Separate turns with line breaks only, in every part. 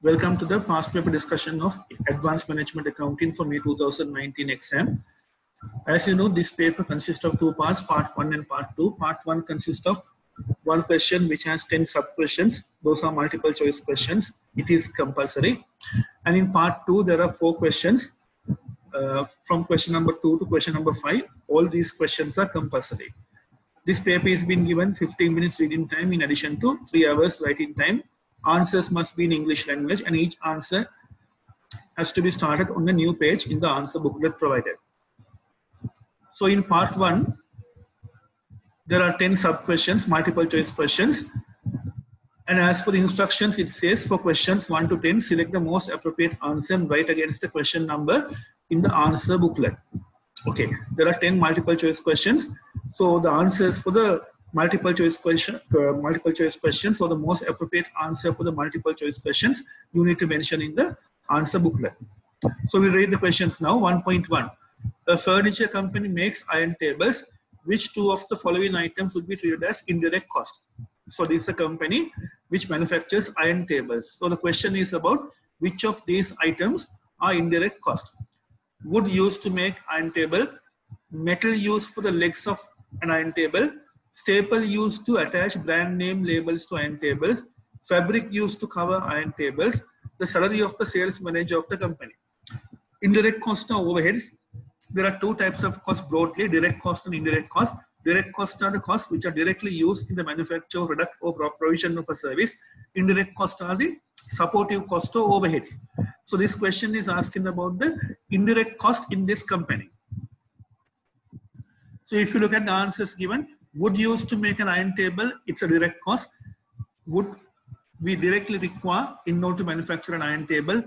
Welcome to the past paper discussion of Advanced Management Accounting for May 2019 exam. As you know, this paper consists of two parts, part 1 and part 2. Part 1 consists of one question which has 10 sub-questions. Those are multiple choice questions. It is compulsory. And in part 2, there are 4 questions. From question number 2 to question number 5, all these questions are compulsory. This paper is being given 15 minutes reading time in addition to 3 hours writing time. Answers must be in English language, and each answer has to be started on a new page in the answer booklet provided. So in part 1, there are 10 sub-questions, multiple choice questions. And as for the instructions, it says for questions 1 to 10, select the most appropriate answer and write against the question number in the answer booklet. Okay, there are 10 multiple choice questions. So the answers for the multiple choice questions, or the most appropriate answer for the multiple choice questions, you need to mention in the answer booklet. So we'll read the questions now. 1.1. A furniture company makes iron tables. Which two of the following items would be treated as indirect cost? So this is a company which manufactures iron tables. So the question is about which of these items are indirect cost. Wood used to make iron table, metal used for the legs of an iron table, staple used to attach brand name labels to iron tables, fabric used to cover iron tables, the salary of the sales manager of the company. Indirect cost are overheads. There are two types of cost broadly, direct cost and indirect cost. Direct costs are the costs which are directly used in the manufacture, product or provision of a service. Indirect costs are the supportive cost or overheads. So this question is asking about the indirect cost in this company. So if you look at the answers given, wood used to make an iron table, it's a direct cost. Wood we directly require in order to manufacture an iron table.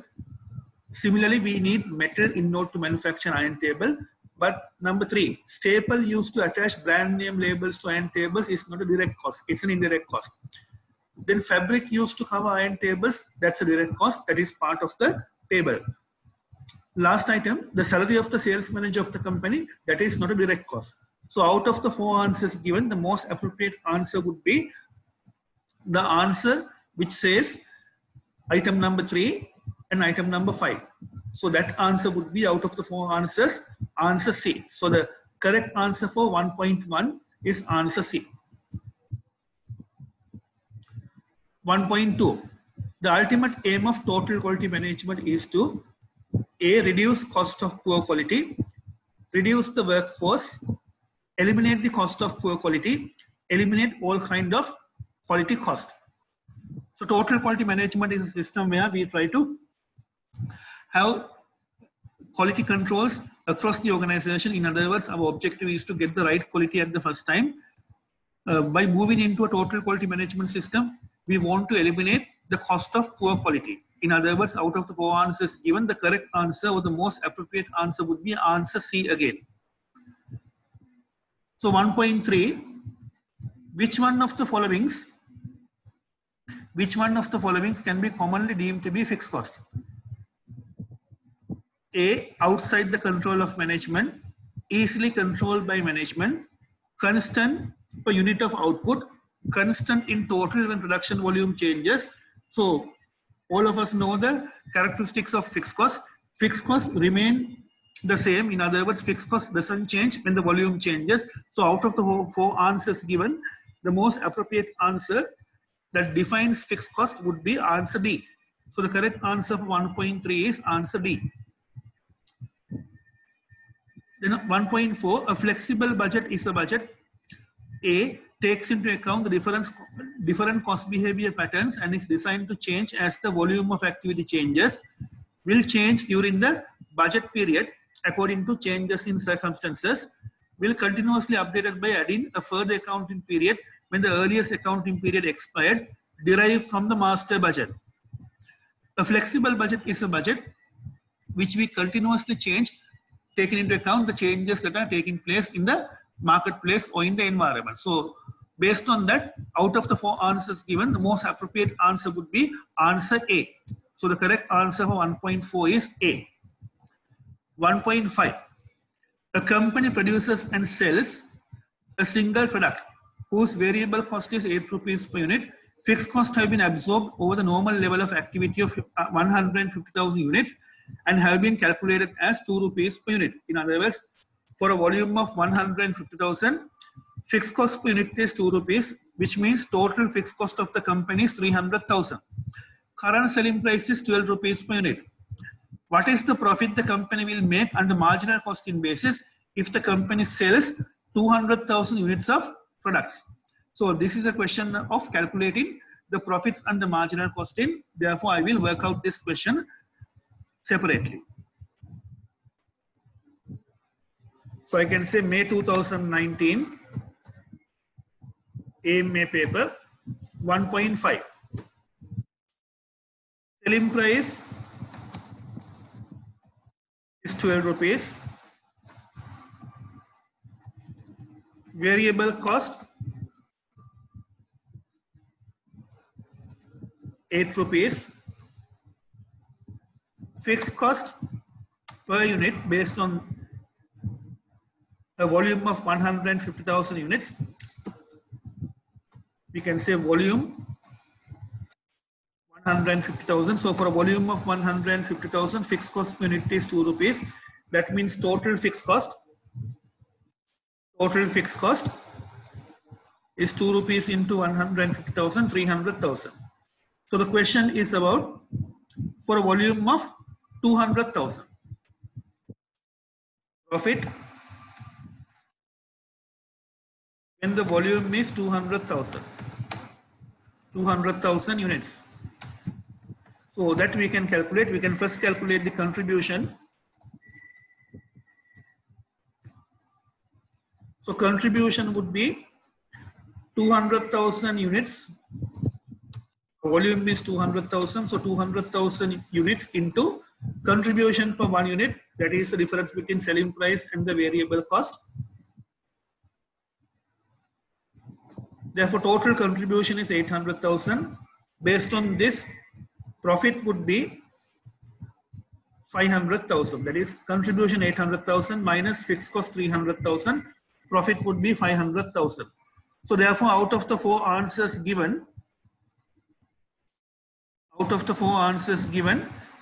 Similarly, we need metal in order to manufacture an iron table. But number 3, staple used to attach brand name labels to iron tables is not a direct cost, it's an indirect cost. Then fabric used to cover iron tables, that's a direct cost, that is part of the table. Last item, the salary of the sales manager of the company, that is not a direct cost. So out of the 4 answers given, the most appropriate answer would be the answer which says item number 3 and item number 5. So that answer would be out of the 4 answers, answer C. So the correct answer for 1.1 is answer C. 1.2. The ultimate aim of total quality management is to A. Reduce cost of poor quality, reduce the workforce, eliminate the cost of poor quality, eliminate all kind of quality cost. So total quality management is a system where we try to have quality controls across the organization. In other words, our objective is to get the right quality at the first time. By moving into a total quality management system, we want to eliminate the cost of poor quality. In other words, out of the 4 answers given, the correct answer or the most appropriate answer would be answer C again. So 1.3, which one of the followings can be commonly deemed to be fixed cost? A. Outside the control of management, easily controlled by management, constant per unit of output, constant in total when production volume changes. So all of us know the characteristics of fixed cost. Fixed costs remain the same. In other words, fixed cost doesn't change when the volume changes. So out of the 4 answers given, the most appropriate answer that defines fixed cost would be answer D. So the correct answer for 1.3 is answer D. Then 1.4, a flexible budget is a budget. A. Takes into account the different cost behavior patterns and is designed to change as the volume of activity changes. Will change during the budget period according to changes in circumstances. Will continuously updated by adding a further accounting period when the earliest accounting period expired, derived from the master budget. A flexible budget is a budget which we continuously change, taking into account the changes that are taking place in the marketplace or in the environment. So based on that, out of the 4 answers given, the most appropriate answer would be answer A. So the correct answer for 1.4 is A. 1.5. A company produces and sells a single product whose variable cost is 8 rupees per unit. fixed costs have been absorbed over the normal level of activity of 150,000 units and have been calculated as 2 rupees per unit. In other words, for a volume of 150,000, fixed cost per unit is 2 rupees, which means total fixed cost of the company is 300,000. Current selling price is 12 rupees per unit. What is the profit the company will make under marginal costing basis if the company sells 200,000 units of products? So this is a question of calculating the profits under marginal costing. Therefore, I will work out this question separately. So I can say May 2019, AMA paper 1.5. Selling price is 12 rupees. Variable cost 8 rupees. Fixed cost per unit based on a volume of 150,000 units. We can say volume 150,000. So for a volume of 150,000, fixed cost per unit is 2 rupees. That means total fixed cost is 2 rupees into 150,000, 300,000. So the question is about for a volume of 200,000. Profit when the volume is 200,000 units. So that we can calculate. We can first calculate the contribution. So contribution would be 200,000 units. Volume is 200,000. So 200,000 units into contribution per 1 unit. That is the difference between selling price and the variable cost. Therefore, total contribution is 800,000. Based on this, profit would be 500,000. That is contribution 800,000 minus fixed cost 300,000. Profit would be 500,000. So therefore, out of the 4 answers given,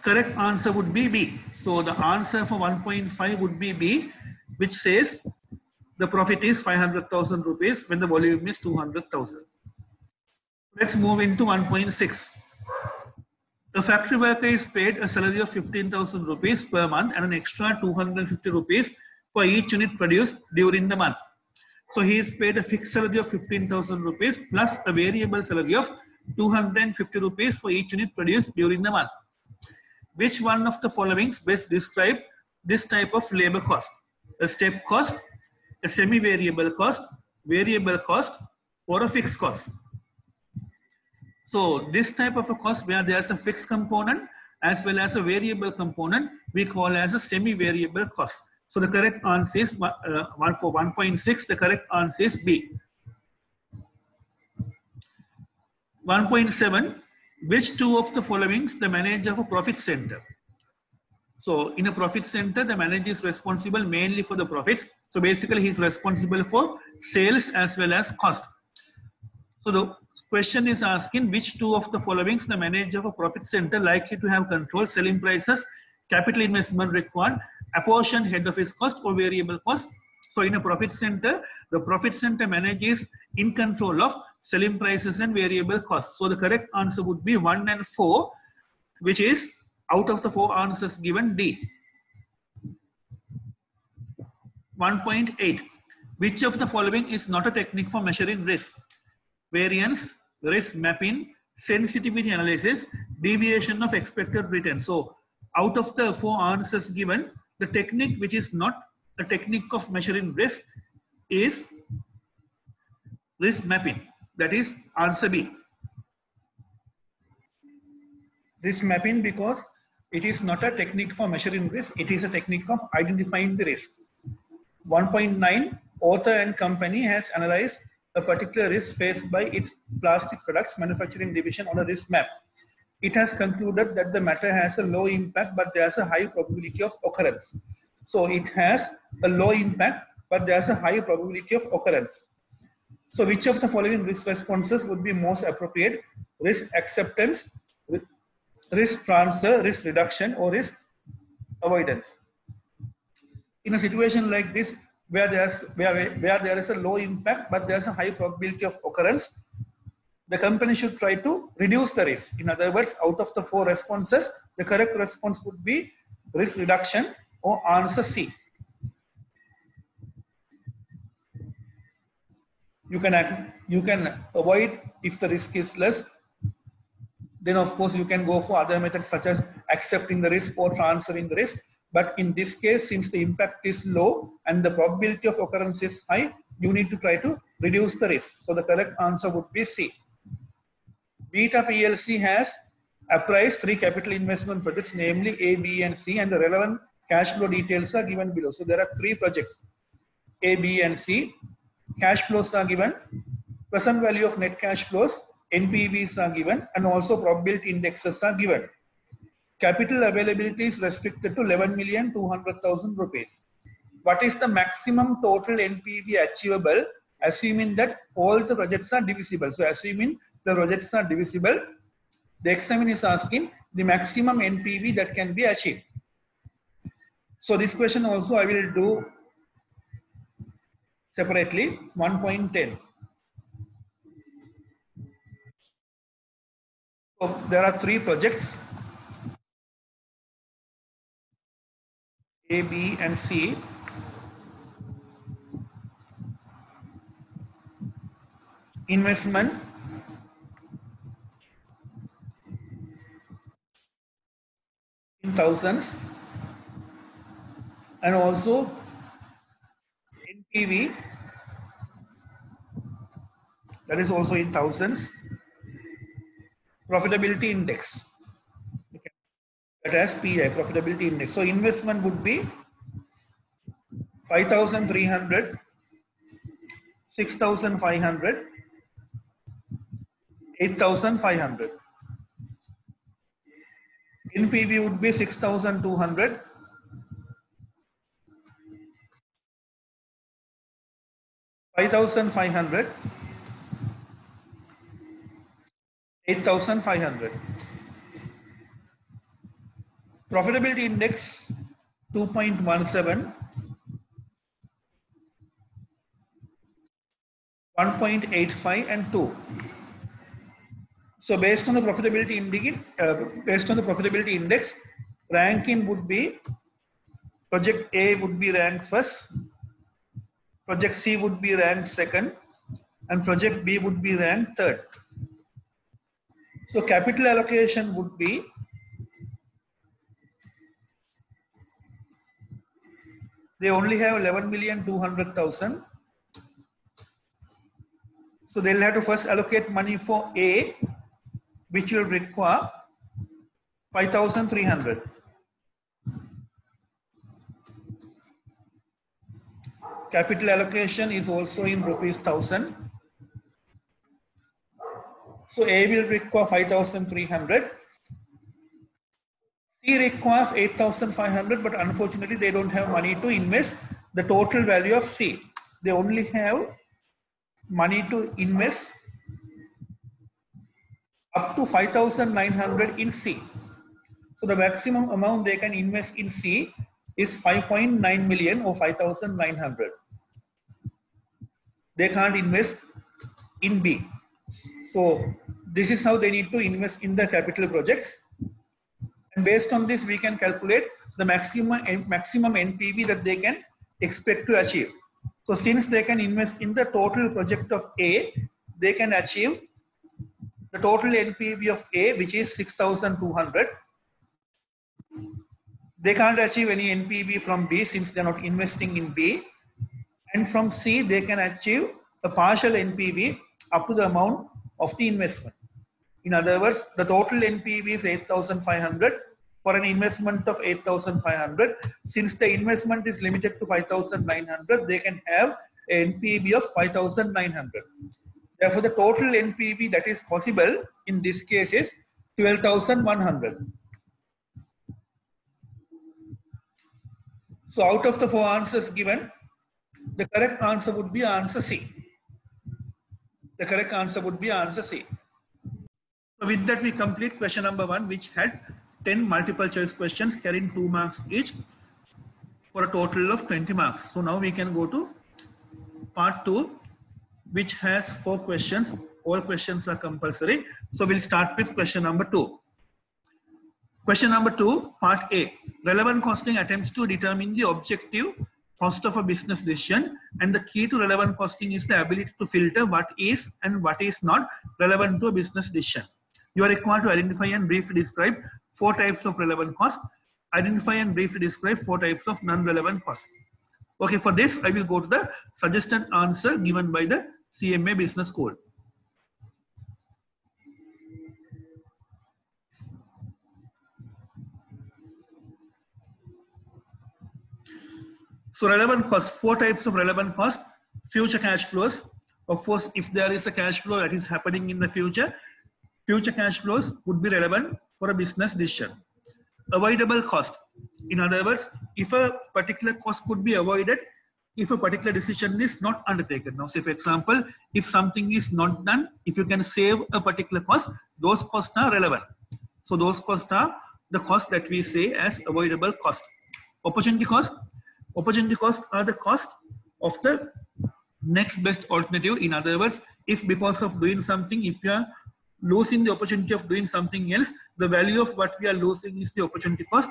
correct answer would be B. So the answer for 1.5 would be B, which says the profit is 500,000 rupees when the volume is 200,000. Let's move into 1.6. The factory worker is paid a salary of 15,000 rupees per month and an extra 250 rupees for each unit produced during the month. So he is paid a fixed salary of 15,000 rupees plus a variable salary of 250 rupees for each unit produced during the month. Which one of the following best describe this type of labor cost? A step cost, a semi-variable cost, variable cost, or a fixed cost? So this type of a cost where there's a fixed component as well as a variable component, we call as a semi-variable cost. So the correct answer is for 1.6, the correct answer is B. 1.7, which two of the following the manager of a profit center? So in a profit center, the manager is responsible mainly for the profits. So basically he is responsible for sales as well as cost. So the question is asking which two of the following the manager of a profit center likely to have control: selling prices, capital investment required, apportion head office cost, or variable cost. So in a profit center, the profit center manager is in control of selling prices and variable costs. So the correct answer would be 1 and 4, which is out of the 4 answers given D. 1.8. Which of the following is not a technique for measuring risk? Variance, risk mapping, sensitivity analysis, deviation of expected return. So out of the 4 answers given, the technique which is not a technique of measuring risk is risk mapping. That is answer B. Risk mapping, because it is not a technique for measuring risk, it is a technique of identifying the risk. 1.9, author and company has analyzed a particular risk faced by its plastic products manufacturing division on a risk map. It has concluded that the matter has a low impact, but there's a high probability of occurrence. So it has a low impact, but there's a high probability of occurrence. So which of the following risk responses would be most appropriate? Risk acceptance, risk transfer, risk reduction, or risk avoidance? In a situation like this, where there is a low impact but there's a high probability of occurrence, the company should try to reduce the risk. In other words, out of the 4 responses, the correct response would be risk reduction or answer C. You can avoid if the risk is less. Then of course you can go for other methods such as accepting the risk or transferring the risk. But in this case, since the impact is low and the probability of occurrence is high, you need to try to reduce the risk. So the correct answer would be C. Beta PLC has appraised 3 capital investment projects, namely A, B, and C, and the relevant cash flow details are given below. So there are 3 projects, A, B, and C. Cash flows are given, present value of net cash flows, NPVs are given, and also probability indexes are given. Capital availability is restricted to 11,200,000 rupees. What is the maximum total NPV achievable, assuming that all the projects are divisible? So assuming the projects are divisible, the examiner is asking the maximum NPV that can be achieved. So this question also I will do separately, 1.10. So there are 3 projects, A, B, and C. Investment in thousands, and also NPV, that is also in thousands. Profitability index, okay, that has PI, profitability index. So investment would be 5,300, 6,500, 8,500. NPV would be 6,200, 5,500, 8,500. Profitability index 2.17, 1.85, and 2. So based on the profitability index, ranking would be project A would be ranked first, project C would be ranked second, and project B would be ranked third. So capital allocation would be they only have 11,200,000. So they'll have to first allocate money for A, which will require 5,300. Capital allocation is also in rupees 1,000. So A will require 5,300. C requires 8,500, but unfortunately they don't have money to invest the total value of C. They only have money to invest up to 5,900 in C. So the maximum amount they can invest in C is 5.9 million or 5,900. They can't invest in B. So this is how they need to invest in the capital projects. And based on this, we can calculate the maximum NPV that they can expect to achieve. So since they can invest in the total project of A, they can achieve the total NPV of A, which is 6,200. They can't achieve any NPV from B since they're not investing in B. And from C, they can achieve a partial NPV up to the amount of the investment. In other words, the total NPV is 8,500 for an investment of 8,500. Since the investment is limited to 5,900, they can have an NPV of 5,900. Therefore, the total NPV that is possible in this case is 12,100. So out of the 4 answers given, the correct answer would be answer C. The correct answer would be answer C. So with that, we complete question number 1, which had 10 multiple choice questions carrying 2 marks each for a total of 20 marks. So now we can go to part 2, which has 4 questions. All questions are compulsory. So we'll start with question number 2. Question number 2, part A. Relevant costing attempts to determine the objective cost of a business decision, and the key to relevant costing is the ability to filter what is and what is not relevant to a business decision. You are required to identify and briefly describe 4 types of relevant cost. Identify and briefly describe 4 types of non-relevant cost. Okay, for this, I will go to the suggested answer given by the CMA Business School. So relevant cost, 4 types of relevant cost. Future cash flows. Of course, if there is a cash flow that is happening in the future cash flows would be relevant for a business decision. Avoidable cost. In other words, if a particular cost could be avoided if a particular decision is not undertaken. Now, say for example, if something is not done, if you can save a particular cost, those costs are relevant. So those costs are the cost that we say as avoidable cost. Opportunity cost. Opportunity cost are the cost of the next best alternative. In other words, if because of doing something, if you are losing the opportunity of doing something else, the value of what we are losing is the opportunity cost.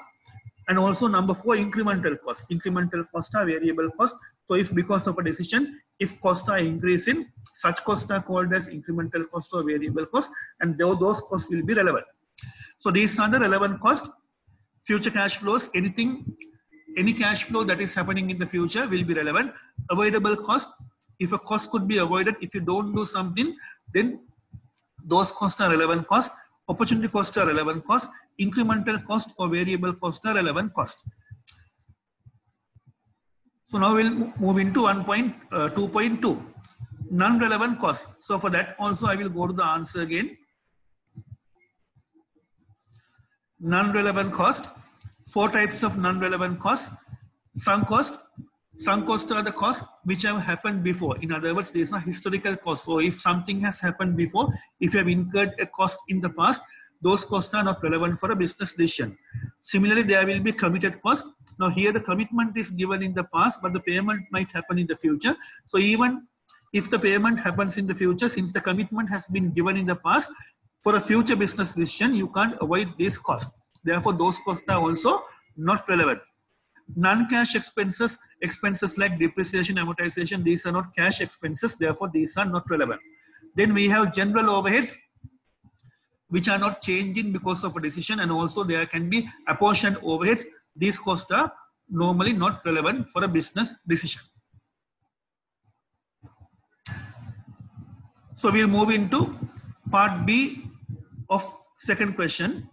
And also number 4, incremental cost. Incremental costs are variable cost. So if because of a decision, if costs are increasing, such costs are called as incremental cost or variable cost, and those costs will be relevant. So these are the relevant costs. Future cash flows, any cash flow that is happening in the future will be relevant. Avoidable cost, if a cost could be avoided, if you don't do something, then those costs are relevant costs. Opportunity costs are relevant costs. Incremental cost or variable costs are relevant cost. So now we'll move into 2.2, non-relevant costs. So for that also I will go to the answer again. Non-relevant cost, 4 types of non-relevant costs. Sunk cost. Sunk costs are the costs which have happened before. In other words, these are historical costs. So if something has happened before, if you have incurred a cost in the past, those costs are not relevant for a business decision. Similarly, there will be committed costs. Now here the commitment is given in the past, but the payment might happen in the future. So even if the payment happens in the future, since the commitment has been given in the past, for a future business decision, you can't avoid these costs. Therefore, those costs are also not relevant. Non-cash expenses, expenses like depreciation, amortization, these are not cash expenses. Therefore, these are not relevant. Then we have general overheads, which are not changing because of a decision, and also there can be apportioned overheads. These costs are normally not relevant for a business decision. So we'll move into part B of second question.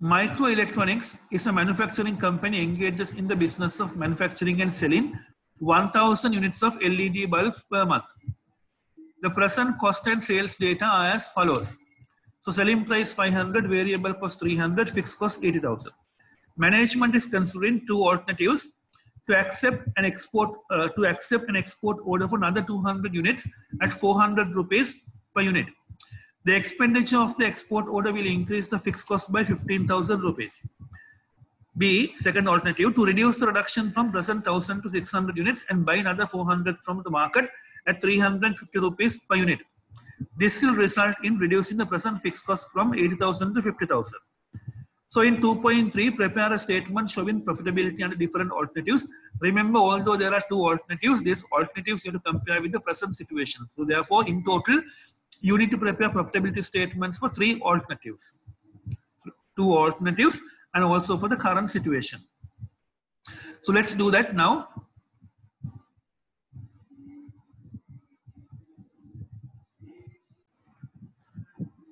Microelectronics is a manufacturing company engages in the business of manufacturing and selling 1000 units of LED bulbs per month. The present cost and sales data are as follows. So selling price 500, variable cost 300, fixed cost 80,000. Management is considering 2 alternatives: to accept an export order for another 200 units at 400 rupees per unit. The expenditure of the export order will increase the fixed cost by 15,000 rupees. B, second alternative, to reduce the reduction from present 1000 to 600 units and buy another 400 from the market at 350 rupees per unit. This will result in reducing the present fixed cost from 80,000 to 50,000. So in 2.3, prepare a statement showing profitability under different alternatives. Remember, although there are 2 alternatives, these alternatives you have to compare with the present situation. So therefore, in total, you need to prepare profitability statements for 3 alternatives. 2 alternatives and also for the current situation. So let's do that now.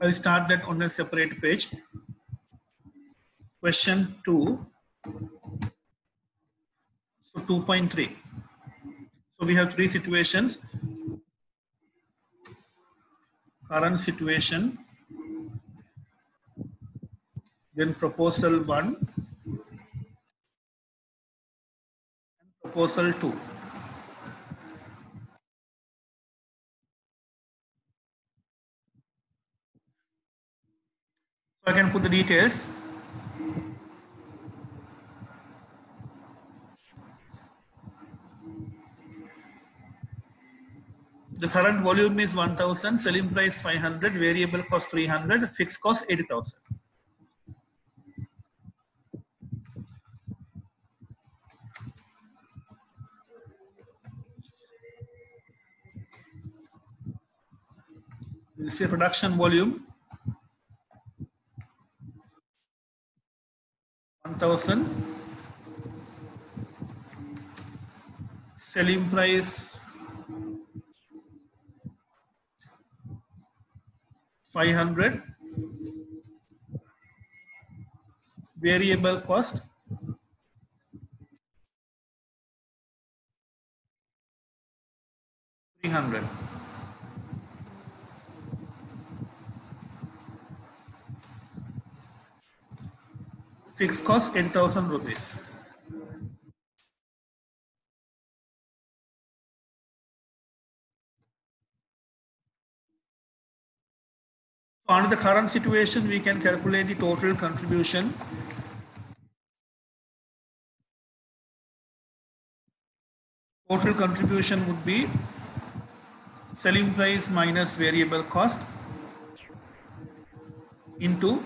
I'll start that on a separate page. Question 2. So 2.3. So we have 3 situations. Current situation, then proposal 1 and proposal 2. can put the details. The current volume is 1000, selling price 500, variable cost 300, fixed cost 80,000. We'll say production volume 1000, selling price 500, variable cost 300. Fixed cost 80,000 rupees. So under the current situation, we can calculate the total contribution. Total contribution would be selling price minus variable cost into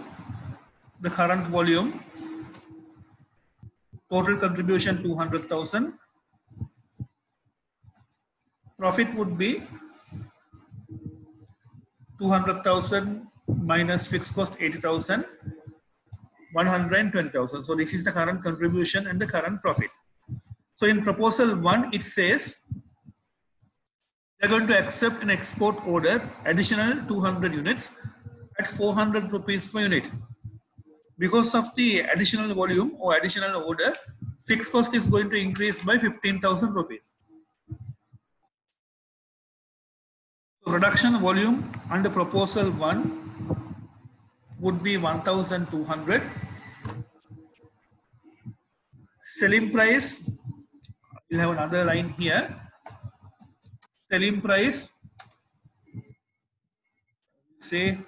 the current volume. Total contribution 200,000. Profit would be 200,000 minus fixed cost 80,000, 120,000. So this is the current contribution and the current profit. So in proposal 1, it says they are going to accept an export order additional 200 units at 400 rupees per unit. Because of the additional volume or additional order, fixed cost is going to increase by 15,000 rupees. So production volume under proposal 1 would be 1,200. Selling price, we'll have another line here. Selling price, say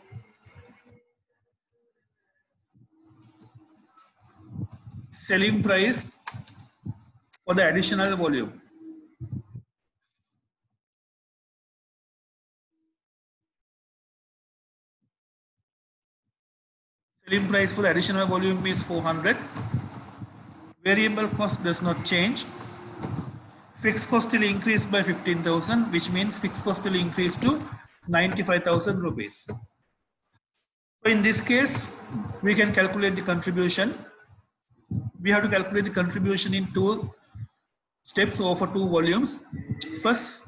selling price for the additional volume. Selling price for the additional volume is 400. Variable cost does not change. Fixed cost will increase by 15,000, which means fixed cost will increase to 95,000 rupees. So in this case, we can calculate the contribution. We have to calculate the contribution in 2 steps or for 2 volumes. First,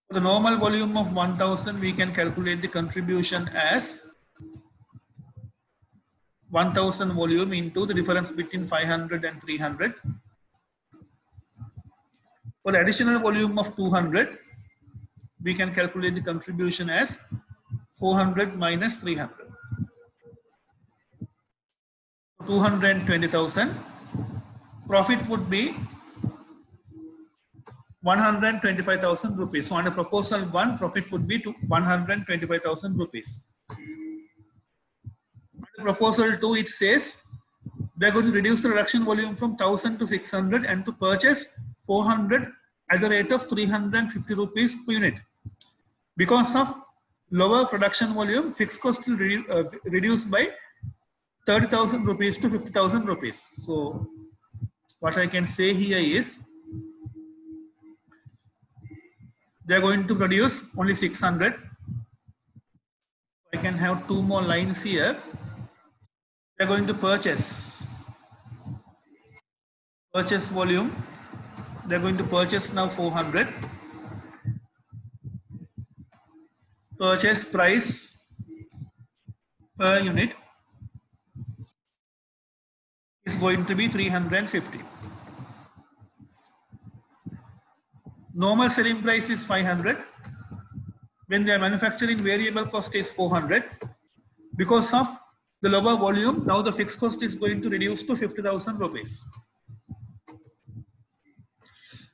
for the normal volume of 1000, we can calculate the contribution as 1000 volume into the difference between 500 and 300. For the additional volume of 200, we can calculate the contribution as 400 minus 300. 220,000. Profit would be 125,000 rupees. So under proposal 1, profit would be 125,000 rupees. Under proposal 2, it says they are going to reduce the production volume from 1000 to 600 and to purchase 400 at the rate of 350 rupees per unit. Because of lower production volume, fixed cost will reduce by 30,000 rupees to 50,000 rupees. So what I can say here is they are going to produce only 600. I can have 2 more lines here. They are going to purchase volume. They are going to purchase now 400. Purchase price per unit is going to be 350. Normal selling price is 500. When they are manufacturing, variable cost is 400. Because of the lower volume, now the fixed cost is going to reduce to 50,000 rupees.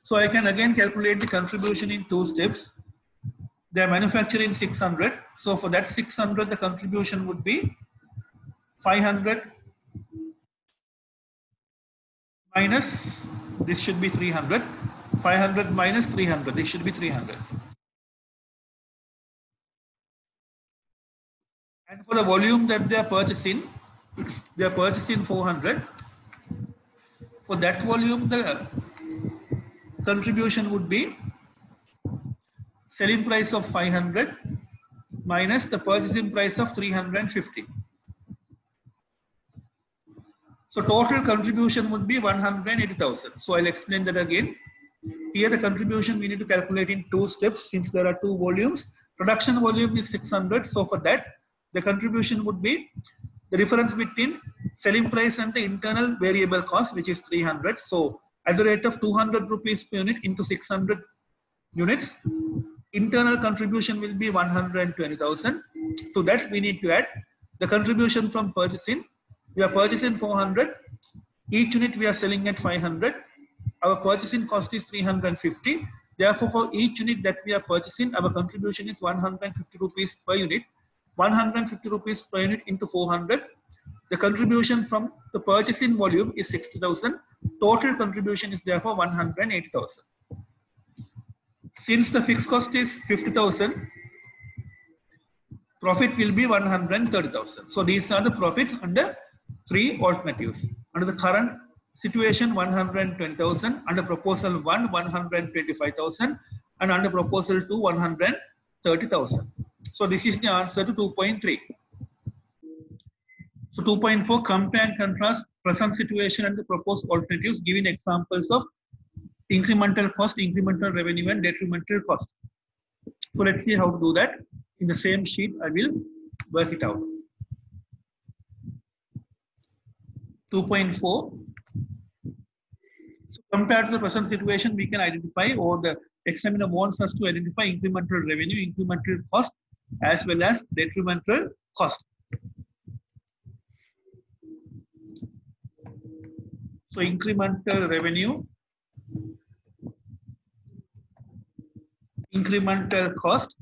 So I can again calculate the contribution in 2 steps. They are manufacturing 600. So for that 600, the contribution would be 500 minus, this should be 300. 500 minus 300, this should be 300. And for the volume that they are purchasing 400. For that volume, the contribution would be selling price of 500 minus the purchasing price of 350. So total contribution would be 180,000. So I'll explain that again. Here the contribution we need to calculate in two steps since there are two volumes. Production volume is 600. So for that, the contribution would be the difference between selling price and the internal variable cost, which is 300. So at the rate of 200 rupees per unit into 600 units, internal contribution will be 120,000. To that we need to add the contribution from purchasing. We are purchasing 400. Each unit we are selling at 500. Our purchasing cost is 350. Therefore, for each unit that we are purchasing, our contribution is 150 rupees per unit. 150 rupees per unit into 400. The contribution from the purchasing volume is 60,000. Total contribution is therefore 180,000. Since the fixed cost is 50,000, profit will be 130,000. So these are the profits under three alternatives. Under the current situation, 120,000. Under proposal 1, 125,000. And under proposal 2, 130,000. So this is the answer to 2.3. So 2.4, compare and contrast present situation and the proposed alternatives, giving examples of incremental cost, incremental revenue, and detrimental cost. So let's see how to do that. In the same sheet, I will work it out. 2.4. So compared to the present situation, we can identify, or the examiner wants us to identify incremental revenue, incremental cost, as well as detrimental cost. So incremental revenue, incremental cost,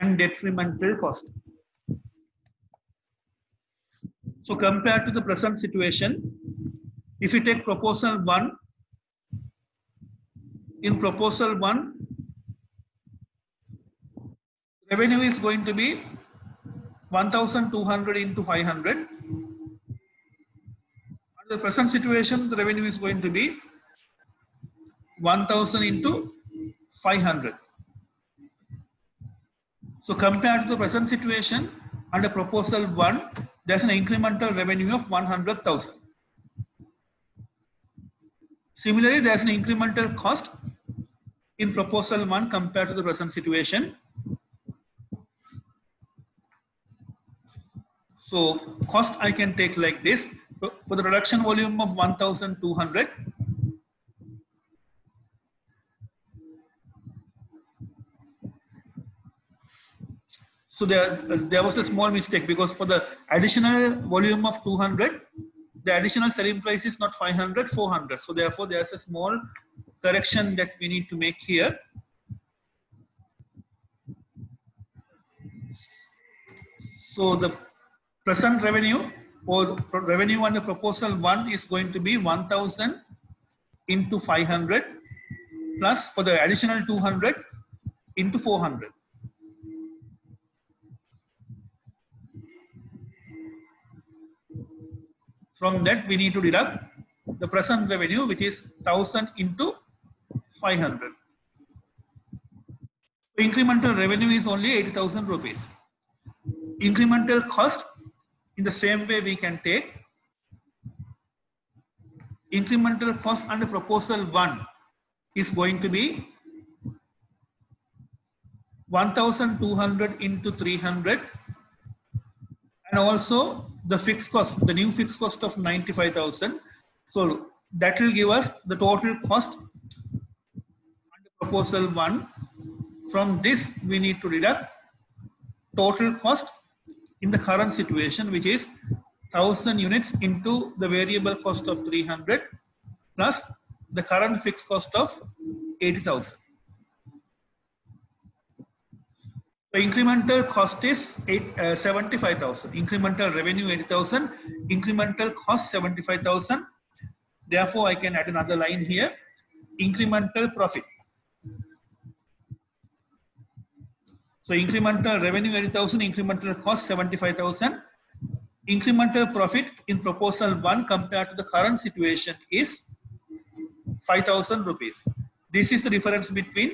and detrimental cost. So compared to the present situation, if you take proposal 1, in proposal 1, revenue is going to be 1,200 into 500. Under the present situation, the revenue is going to be 1,000 into 500. So compared to the present situation, under proposal 1, there's an incremental revenue of 100,000. Similarly, there's an incremental cost in proposal 1 compared to the present situation. So cost I can take like this. For the production volume of 1,200, so there was a small mistake, because for the additional volume of 200, the additional selling price is not 500, 400. So therefore, there's a small correction that we need to make here. So the present revenue, or revenue under proposal 1, is going to be 1,000 into 500 plus for the additional 200 into 400. From that, we need to deduct the present revenue, which is 1,000 into 500. Incremental revenue is only 80,000 rupees. Incremental cost, in the same way we can take incremental cost under proposal 1 is going to be 1,200 into 300, and also the fixed cost, the new fixed cost of 95,000. So that will give us the total cost under proposal 1. From this, we need to deduct total cost in the current situation, which is 1,000 units into the variable cost of 300 plus the current fixed cost of 80,000. The incremental cost is 75,000. Incremental revenue 80,000. Incremental cost 75,000. Therefore, I can add another line here. Incremental profit. So incremental revenue 80,000. Incremental cost 75,000. Incremental profit in proposal 1 compared to the current situation is 5,000 rupees. This is the difference between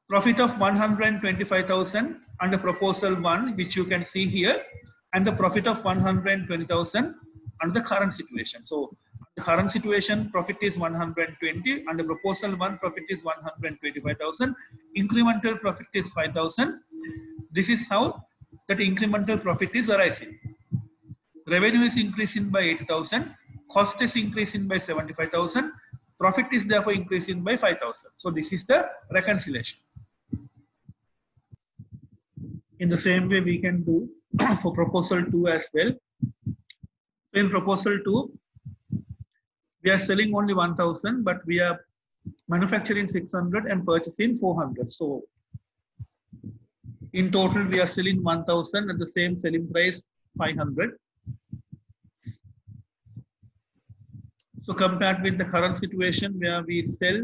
profit of 125,000 under proposal 1, which you can see here, and the profit of 120,000 under the current situation. So the current situation profit is 120, under proposal 1 profit is 125,000, incremental profit is 5,000. This is how that incremental profit is arising. Revenue is increasing by 80,000, cost is increasing by 75,000, profit is therefore increasing by 5,000. So this is the reconciliation. In the same way we can do for proposal 2 as well. So in proposal 2, we are selling only 1,000, but we are manufacturing 600 and purchasing 400. So in total, we are selling 1,000 at the same selling price 500. So compared with the current situation where we sell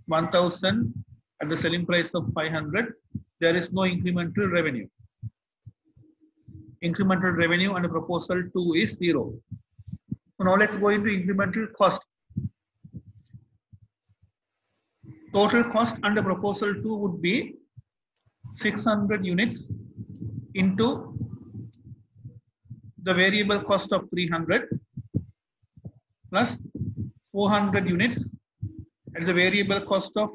1,000 at the selling price of 500, there is no incremental revenue. Incremental revenue under proposal 2 is 0. So now let's go into incremental cost. Total cost under proposal 2 would be 600 units into the variable cost of 300 plus 400 units at the variable cost of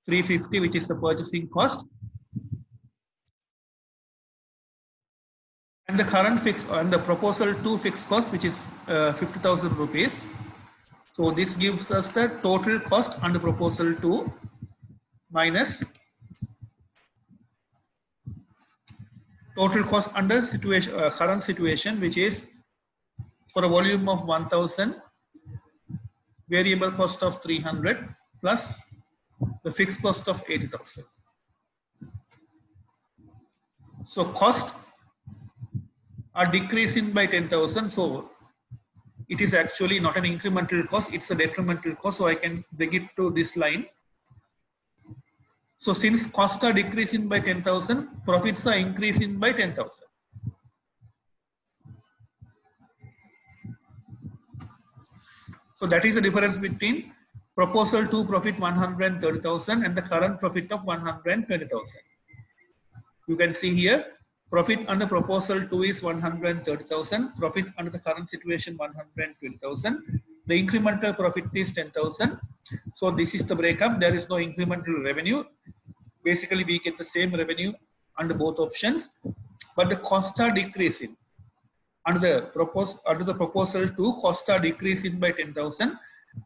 350, which is the purchasing cost, and the current fixed and the proposal 2 fixed cost, which is 50,000 rupees. So this gives us the total cost under proposal 2 minus total cost under situation current situation, which is for a volume of 1,000, variable cost of 300 plus the fixed cost of 80,000. So cost are decreasing by 10,000. So it is actually not an incremental cost, it's a detrimental cost. So I can bring it to this line. So since costs are decreasing by 10,000, profits are increasing by 10,000. So that is the difference between proposal 2 profit 130,000 and the current profit of 120,000. You can see here, profit under proposal 2 is 130,000, profit under the current situation 120,000. The incremental profit is 10,000. So this is the breakup. There is no incremental revenue. Basically, we get the same revenue under both options, but the costs are decreasing. Under the proposal 2, costs are decreasing by 10,000.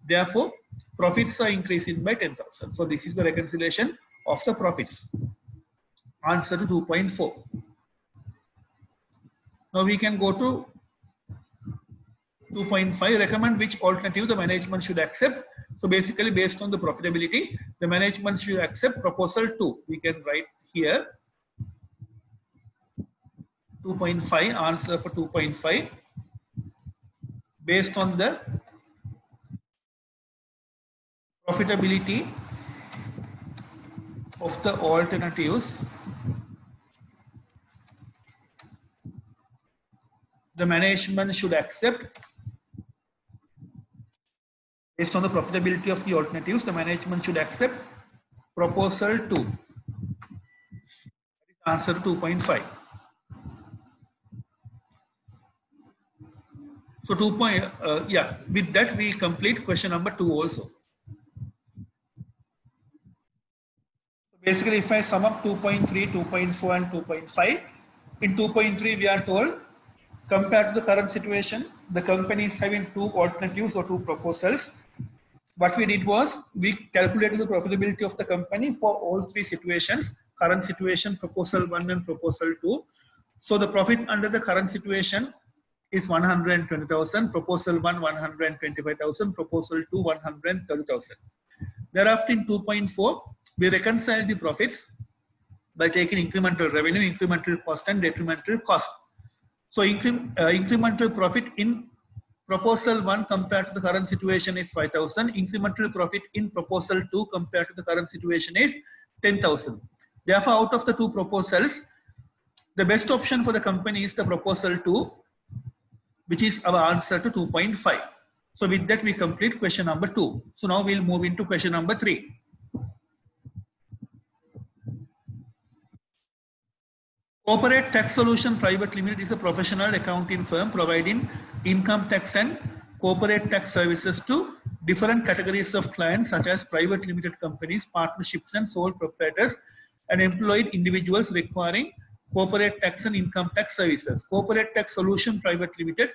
Therefore, profits are increasing by 10,000. So this is the reconciliation of the profits. Answer to 2.4. Now we can go to 2.5. Recommend which alternative the management should accept. So basically, based on the profitability, the management should accept proposal 2. We can write here 2.5, answer for 2.5. Based on the profitability of the alternatives, the management should accept. Based on the profitability of the alternatives, the management should accept proposal 2. That is answer to 2.5. So with that we complete question number 2 also. So basically, if I sum up 2.3, 2.4 and 2.5, in 2.3 we are told, compared to the current situation, the company is having 2 alternatives or 2 proposals. What we did was, we calculated the profitability of the company for all 3 situations, current situation, proposal 1 and proposal 2. So the profit under the current situation is 120,000, proposal 1 125,000, proposal 2 130,000. Thereafter in 2.4, we reconcile the profits. by taking incremental revenue, incremental cost, and detrimental cost. So incremental profit in proposal 1 compared to the current situation is 5,000. Incremental profit in proposal 2 compared to the current situation is 10,000. Therefore, out of the two proposals, the best option for the company is the proposal 2, which is our answer to 2.5. So with that, we complete question number 2. So now we'll move into question number 3. Corporate Tax Solution Private Limited is a professional accounting firm providing income tax and corporate tax services to different categories of clients such as private limited companies, partnerships and sole proprietors, and employed individuals requiring corporate tax and income tax services. Corporate Tax Solution Private Limited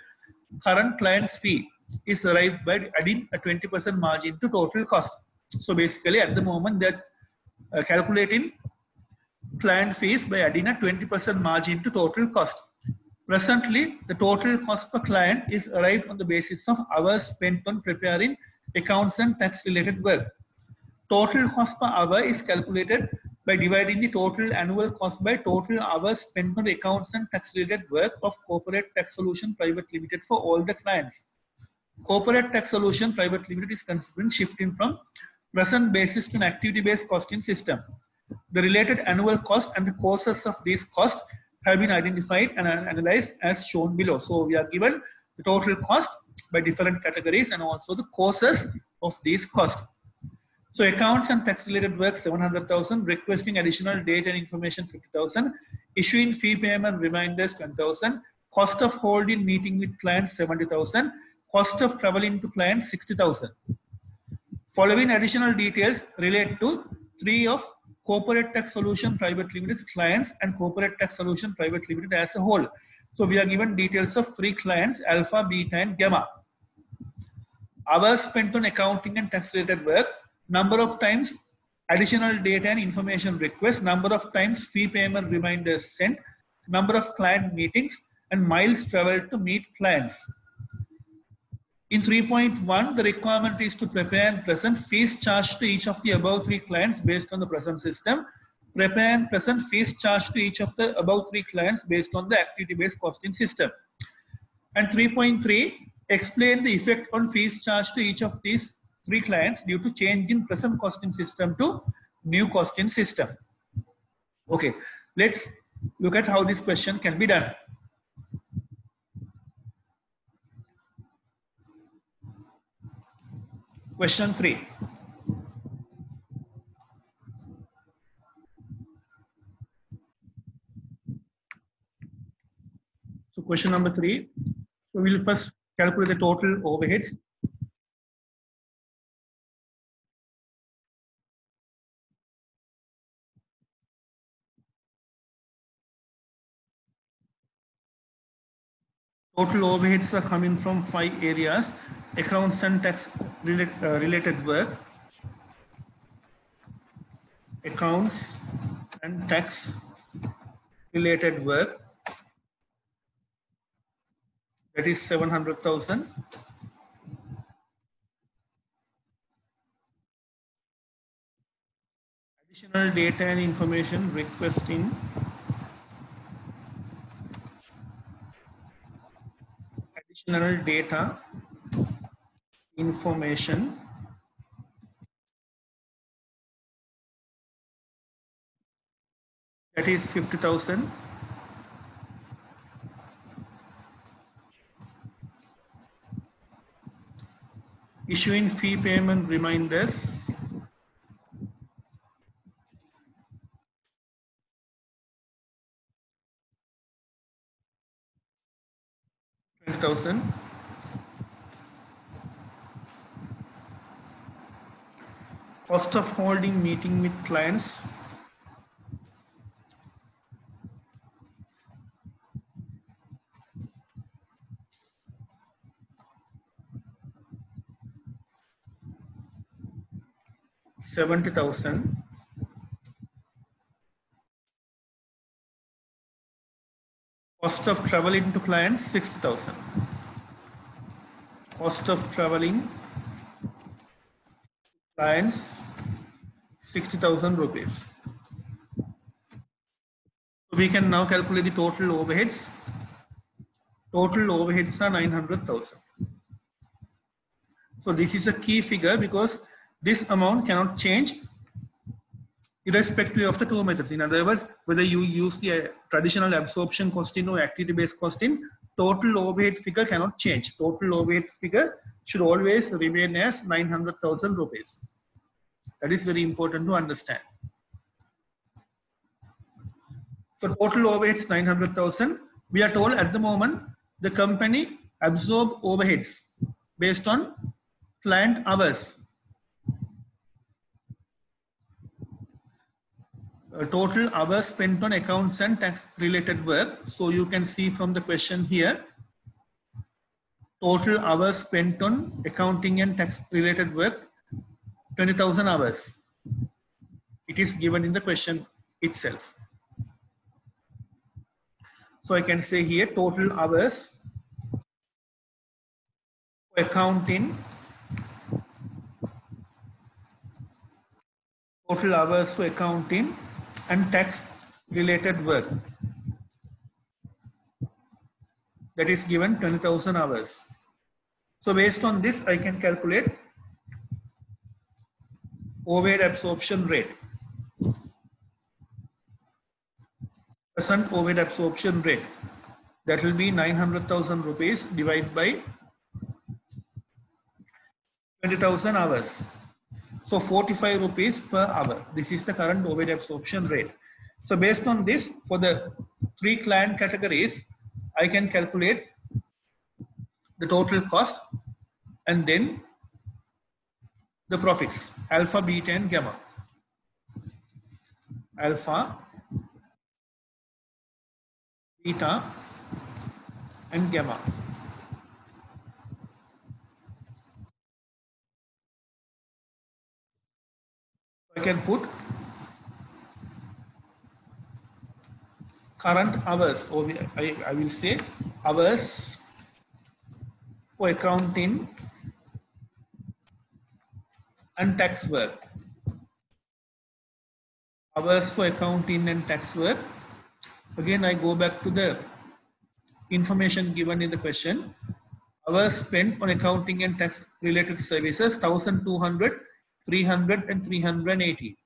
current client's fee is arrived by adding a 20% margin to total cost. So basically at the moment they're calculating client fees by adding a 20% margin to total cost. Presently, the total cost per client is arrived on the basis of hours spent on preparing accounts and tax related work. Total cost per hour is calculated by dividing the total annual cost by total hours spent on accounts and tax related work of Corporate Tax Solution Private Limited for all the clients. Corporate Tax Solution Private Limited is considering shifting from present basis to an activity based costing system. The related annual cost and the causes of these costs have been identified and analyzed as shown below. So we are given the total cost by different categories and also the causes of these costs. So accounts and tax related work 700,000, requesting additional data and information 50,000, issuing fee payment reminders 10,000, cost of holding meeting with clients 70,000, cost of traveling to clients 60,000. Following additional details relate to 3 of Corporate Tax Solution Private Limited's clients and Corporate Tax Solution Private Limited as a whole. So we are given details of 3 clients, Alpha, Beta and Gamma. Hours spent on accounting and tax related work, number of times additional data and information requests, number of times fee payment reminders sent, number of client meetings and miles traveled to meet clients. In 3.1, the requirement is to prepare and present fees charged to each of the above 3 clients based on the present system. Prepare and present fees charged to each of the above 3 clients based on the activity-based costing system. And 3.3, explain the effect on fees charged to each of these 3 clients due to change in present costing system to new costing system. Okay, let's look at how this question can be done. Question 3. So question number 3. So we will first calculate the total overheads. Total overheads are coming from 5 areas: accounts and tax related work, accounts and tax related work, that is 700,000. Additional data and information requesting additional data information that is 50,000. Issuing fee payment reminders 20,000. Cost of holding meeting with clients 70,000. Cost of traveling to clients 60,000. Cost of traveling clients 60,000 rupees. We can now calculate the total overheads. Total overheads are 900,000. So this is a key figure because this amount cannot change irrespective of the two methods. In other words, whether you use the traditional absorption costing or activity-based costing, total overhead figure cannot change. Total overhead figure should always remain as 900,000 rupees. That is very important to understand. So total overheads 900,000. We are told at the moment the company absorb overheads based on client hours. Total hours spent on accounts and tax related work. So you can see from the question here, total hours spent on accounting and tax related work, 20,000 hours. It is given in the question itself. So I can say here total hours for accounting, total hours for accounting and tax related work. That is given 20,000 hours. So based on this, I can calculate overhead absorption rate. Percent overhead absorption rate. That will be 900,000 rupees divided by 20,000 hours. So 45 rupees per hour. This is the current overhead absorption rate. So based on this, for the three client categories, I can calculate the total cost and then the profits, alpha, beta and gamma. Alpha, beta and gamma. I can put current hours, or I will say hours for accounting and tax work. Hours for accounting and tax work. Again, I go back to the information given in the question. Hours spent on accounting and tax related services, 1,200, 300 and 380.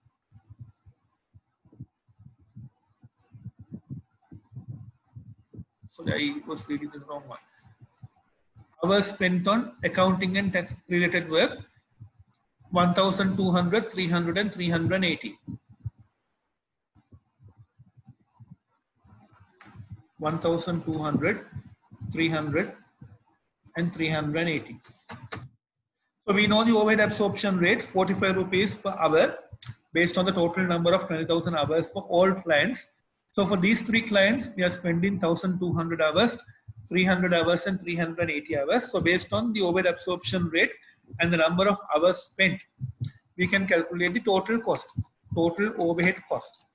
So I was reading the wrong one. Hours spent on accounting and tax related work, 1,200, 300 and 380. 1,200, 300 and 380. So we know the overhead absorption rate, 45 rupees per hour based on the total number of 20,000 hours for all clients. So for these three clients, we are spending 1,200 hours, 300 hours and 380 hours. So based on the overhead absorption rate and the number of hours spent, we can calculate the total cost, total overhead cost.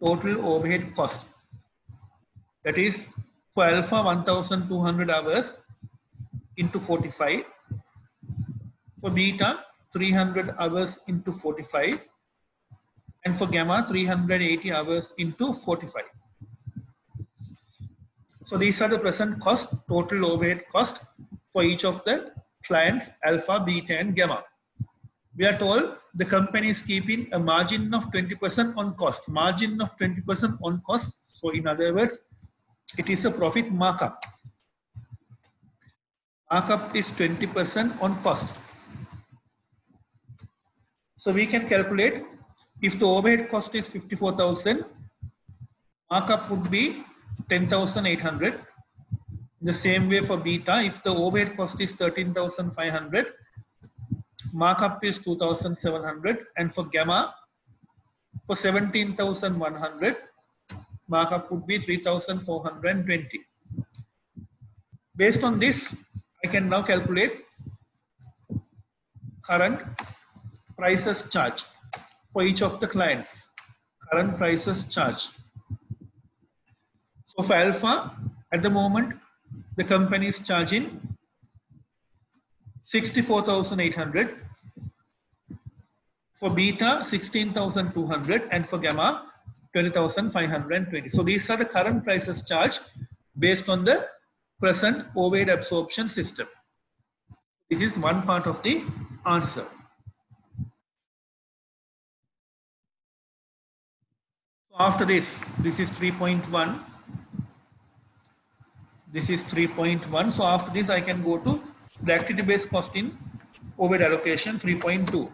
Total overhead cost. That is for alpha 1,200 hours into 45. For beta 300 hours into 45. And for gamma 380 hours into 45. So these are the present cost, total overhead cost for each of the clients alpha, beta and gamma. We are told the company is keeping a margin of 20% on cost. Margin of 20% on cost. So in other words, it is a profit markup. Markup is 20% on cost. So we can calculate if the overhead cost is 54,000, markup would be 10,800. The same way for beta, if the overhead cost is 13,500, markup is 2,700, and for gamma, for 17,100, markup would be 3,420. Based on this, I can now calculate current prices charged for each of the clients. Current prices charged. So for alpha, at the moment, the company is charging 64,800. For beta, 16,200, and for gamma, 20,520. So these are the current prices charged based on the present overhead absorption system. This is one part of the answer. After this is 3.1. This is 3.1. So after this, I can go to the activity-based cost in overhead allocation 3.2.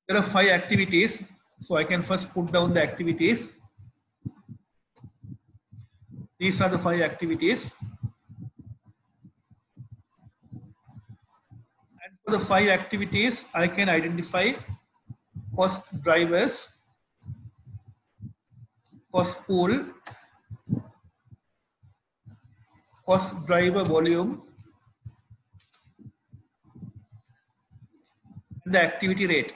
There are 5 activities. So I can first put down the activities. These are the 5 activities. And for the 5 activities, I can identify cost drivers, cost pool, cost driver volume, and the activity rate.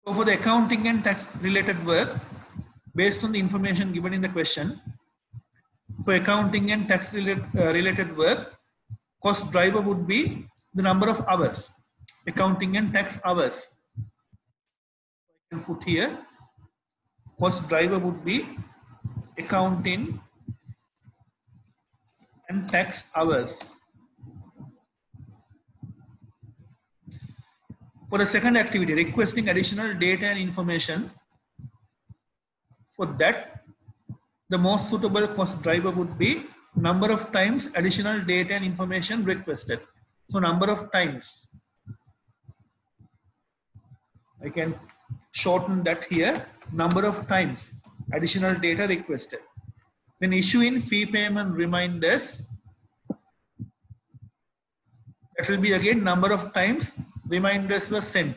So for the accounting and tax related work, based on the information given in the question, for accounting and tax related work, cost driver would be the number of hours, accounting and tax hours. I can put here, cost driver would be accounting and tax hours. For the second activity, requesting additional data and information, for that, the most suitable cost driver would be number of times additional data and information requested. So number of times. I can shorten that here. Number of times additional data requested. When issuing fee payment reminders, that will be again number of times reminders were sent.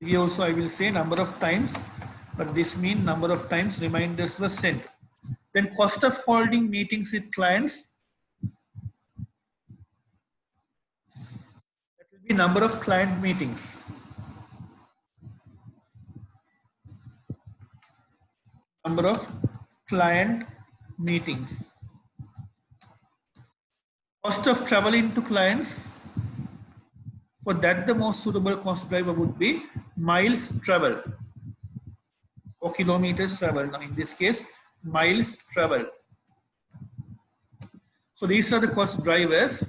Here also I will say number of times, but this means number of times reminders were sent. Then cost of holding meetings with clients, that will be number of client meetings. Number of client meetings. Cost of traveling to clients, for that the most suitable cost driver would be miles travel or kilometers travel. Now in this case, miles travel. So these are the cost drivers.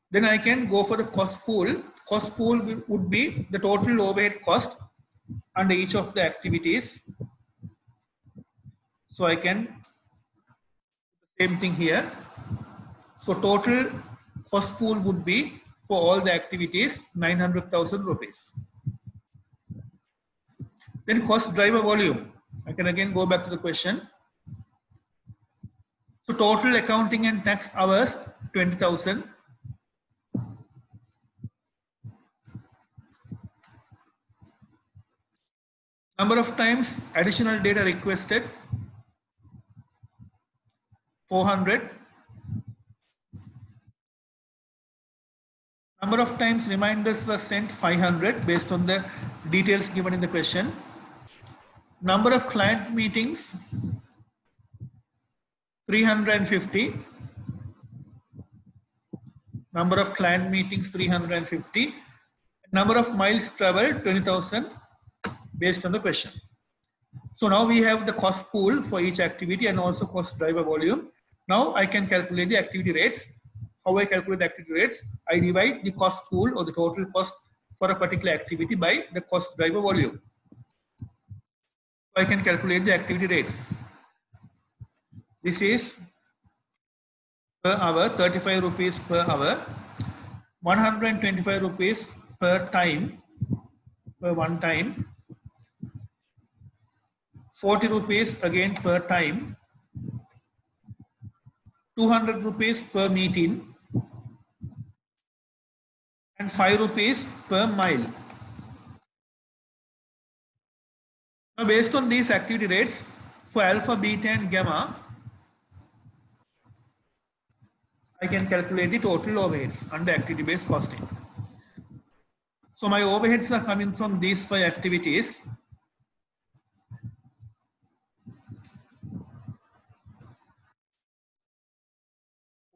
Then I can go for the cost pool. Cost pool would be the total overhead cost under each of the activities. So I can do the same thing here. So total cost pool would be for all the activities 900,000 rupees. Then cost driver volume. I can again go back to the question. So total accounting and tax hours 20,000. Number of times additional data requested 400. Number of times reminders were sent 500 based on the details given in the question. Number of client meetings 350. Number of client meetings 350. Number of miles traveled 20,000 based on the question. So now we have the cost pool for each activity and also cost driver volume. Now I can calculate the activity rates. How I calculate the activity rates? I divide the cost pool or the total cost for a particular activity by the cost driver volume. So I can calculate the activity rates. This is per hour, 35 rupees per hour, 125 rupees per time, per one time, 40 rupees again per time, 200 rupees per meeting, and 5 rupees per mile. Now based on these activity rates, for alpha, beta and gamma, I can calculate the total overheads under activity based costing. So my overheads are coming from these 5 activities.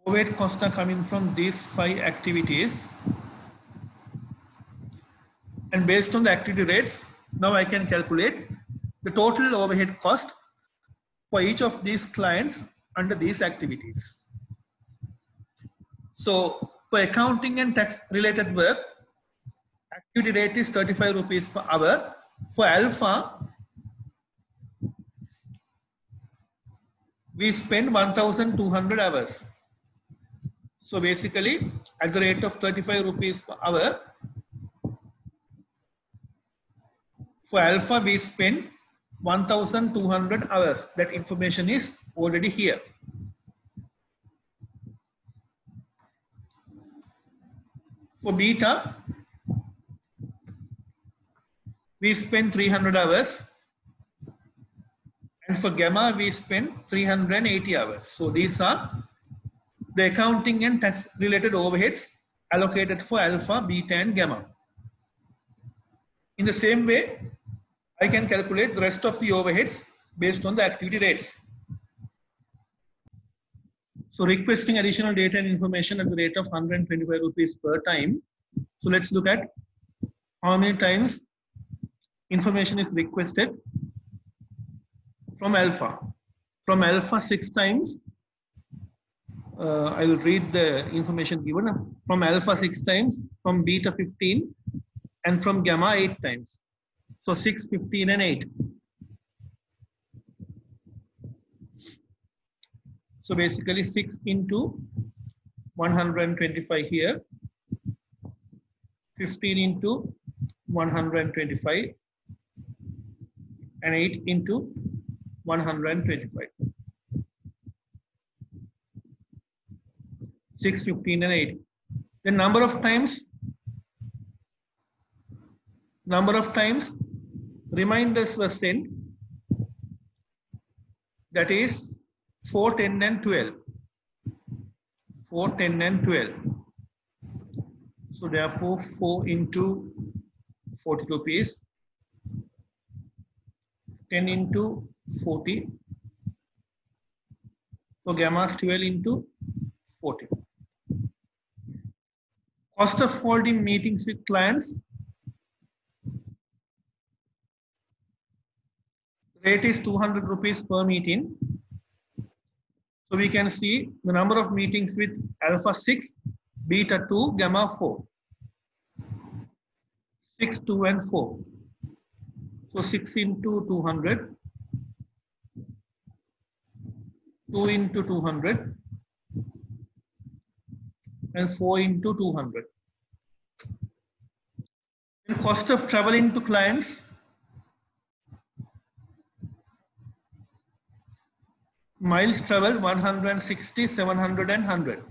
overhead costs are coming from these 5 activities. And based on the activity rates, now I can calculate the total overhead cost for each of these clients under these activities. So for accounting and tax related work, activity rate is 35 rupees per hour. For Alpha, we spend 1,200 hours. So basically, at the rate of 35 rupees per hour, for Alpha, we spend 1,200 hours. That information is already here. For Beta, we spend 300 hours. And for Gamma, we spend 380 hours. So these are the accounting and tax related overheads allocated for Alpha, Beta, and Gamma. In the same way, I can calculate the rest of the overheads based on the activity rates. So requesting additional data and information at the rate of 125 rupees per time. So let's look at how many times information is requested from Alpha. From Alpha 6 times. I will read the information given. From Alpha 6 times, from Beta 15, and from Gamma 8 times. So 6, 15, and 8. So basically 6 into 125 here, 15 into 125, and 8 into 125. 6, 15, and 8. The number of times reminders were sent, that is 4, 10, and 12. 4, 10, and 12. So therefore 4 into 40 rupees, 10 into 40, so Gamma 12 into 40. Cost of holding meetings with clients. Rate is 200 rupees per meeting. So we can see the number of meetings with Alpha 6, Beta 2, Gamma 4. 6, 2, and 4. So 6 into 200, 2 into 200, and 4 into 200. And cost of traveling to clients. Miles traveled 160, 700, and 100.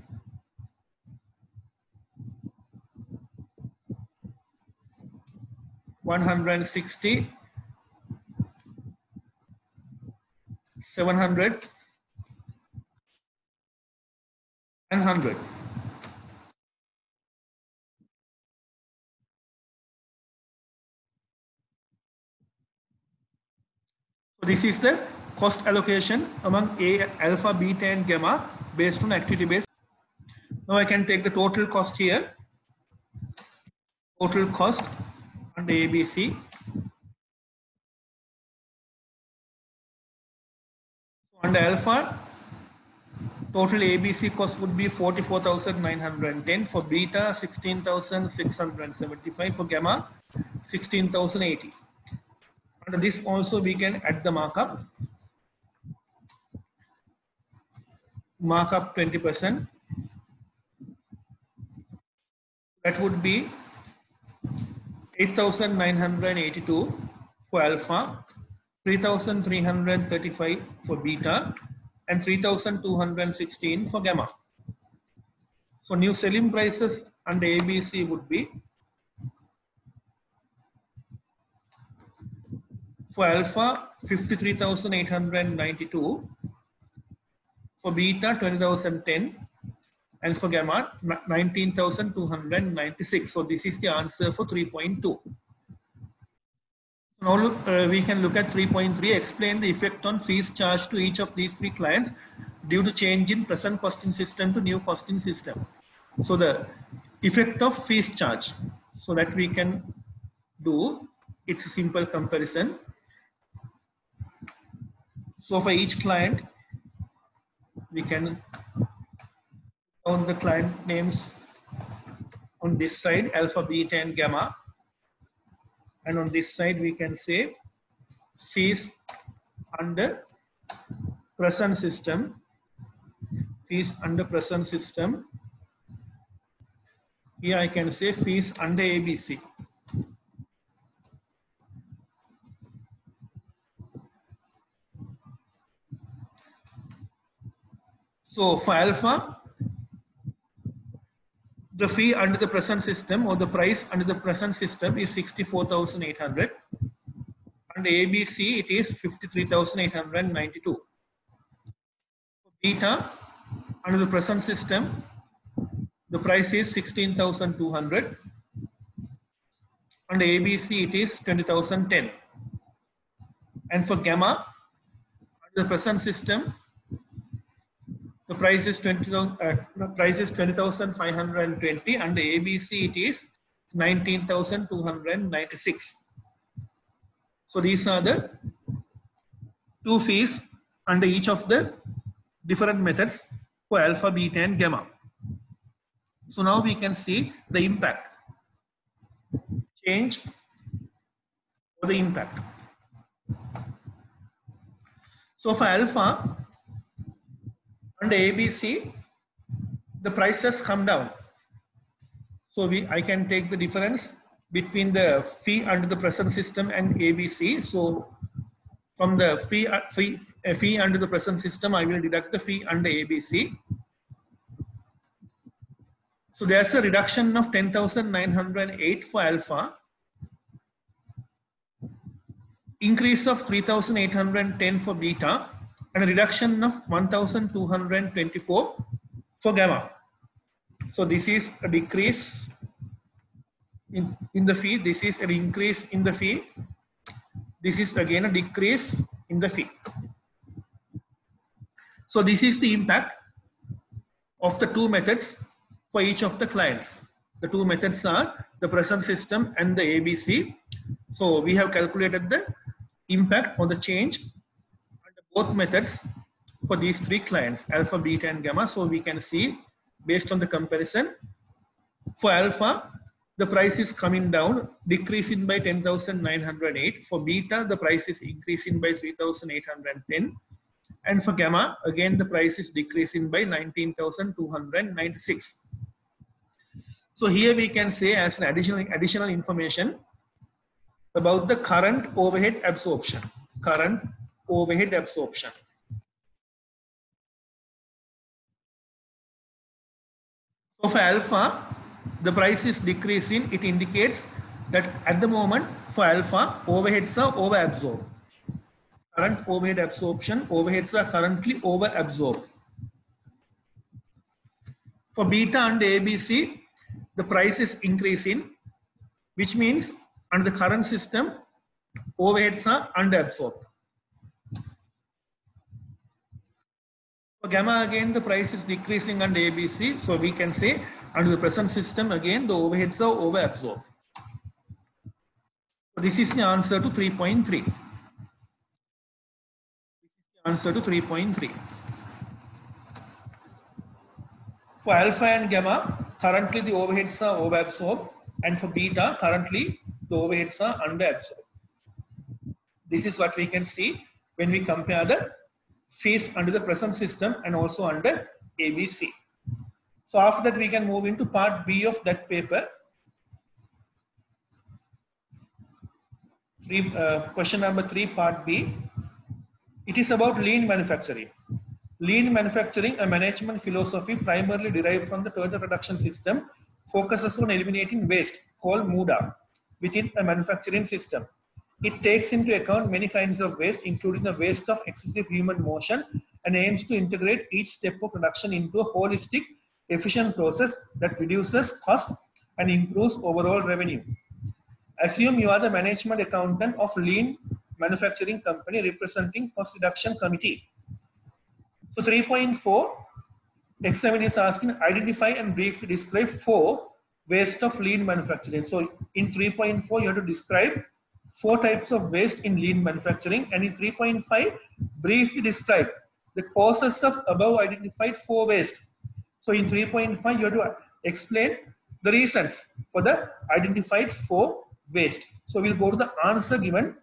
$160, 700, and 100. So this is the cost allocation among Alpha, Beta, and Gamma based on activity base. Now I can take the total cost here. Total cost under ABC. So under Alpha, total ABC cost would be 44,910. For Beta, 16,675. For Gamma, 16,080. Under this also we can add the markup. Markup 20%. That would be 8,982 for Alpha, 3,335 for Beta, and 3,216 for Gamma. So new selling prices under ABC would be for Alpha 53,892, for Beta 20,010, and for Gamma 19,296. So this is the answer for 3.2. Now look, we can look at 3.3. Explain the effect on fees charged to each of these 3 clients due to change in present costing system to new costing system. So the effect of fees charge. So that we can do, it's a simple comparison. So for each client, we can count the client names on this side, alpha, beta, and gamma. And on this side, we can say fees under present system. Fees under present system. Here I can say fees under ABC. So for alpha, the fee under the present system or the price under the present system is 64,800. Under ABC, it is 53,892. For beta, under the present system, the price is 16,200. Under ABC, it is 20,010. And for gamma, under the present system, the price is 20,520. Under ABC, it is 19,296. So these are the two fees under each of the different methods for alpha, beta, and gamma. So now we can see the impact. Change or the impact. So for alpha, under ABC, the price has come down. So I can take the difference between the fee under the present system and ABC. So from the fee under the present system, I will deduct the fee under ABC. So there's a reduction of 10,908 for alpha, increase of 3,810 for beta, and a reduction of 1,224 for gamma. So this is a decrease in the fee. This is an increase in the fee. This is again a decrease in the fee. So this is the impact of the two methods for each of the clients. The two methods are the present system and the ABC. So we have calculated the impact on the change under both methods for these three clients, alpha, beta, and gamma. So we can see based on the comparison, for alpha, the price is coming down, decreasing by 10,908. For beta, the price is increasing by 3,810. And for gamma, again, the price is decreasing by 19,296. So here we can say as an additional information about the current overhead absorption. Current overhead absorption. So for alpha, the price is decreasing. It indicates that at the moment for alpha, overheads are over-absorbed. Current overhead absorption, overheads are currently over-absorbed. For beta and ABC, the price is increasing, which means under the current system, overheads are under-absorbed. For gamma, again, the price is decreasing under ABC. So we can say under the present system, again, the overheads are over-absorbed. So this is the answer to 3.3. Answer to 3.3. For alpha and gamma, currently the overheads are over-absorbed, and for beta, currently the overheads are under-absorbed. This is what we can see when we compare the fees under the present system and also under ABC. So after that, we can move into part B of that paper. Question number 3, part B. It is about lean manufacturing. Lean manufacturing, a management philosophy primarily derived from the total production system, focuses on eliminating waste, called MUDA, within a manufacturing system. It takes into account many kinds of waste, including the waste of excessive human motion, and aims to integrate each step of production into a holistic, efficient process that reduces cost and improves overall revenue. Assume you are the management accountant of lean manufacturing company representing cost reduction committee. So 3.4, examiner is asking identify and briefly describe 4 waste of lean manufacturing. So in 3.4, you have to describe 4 types of waste in lean manufacturing, and in 3.5, briefly describe the causes of above identified 4 waste. So in 3.5, you have to explain the reasons for the identified 4 waste. So we'll go to the answer given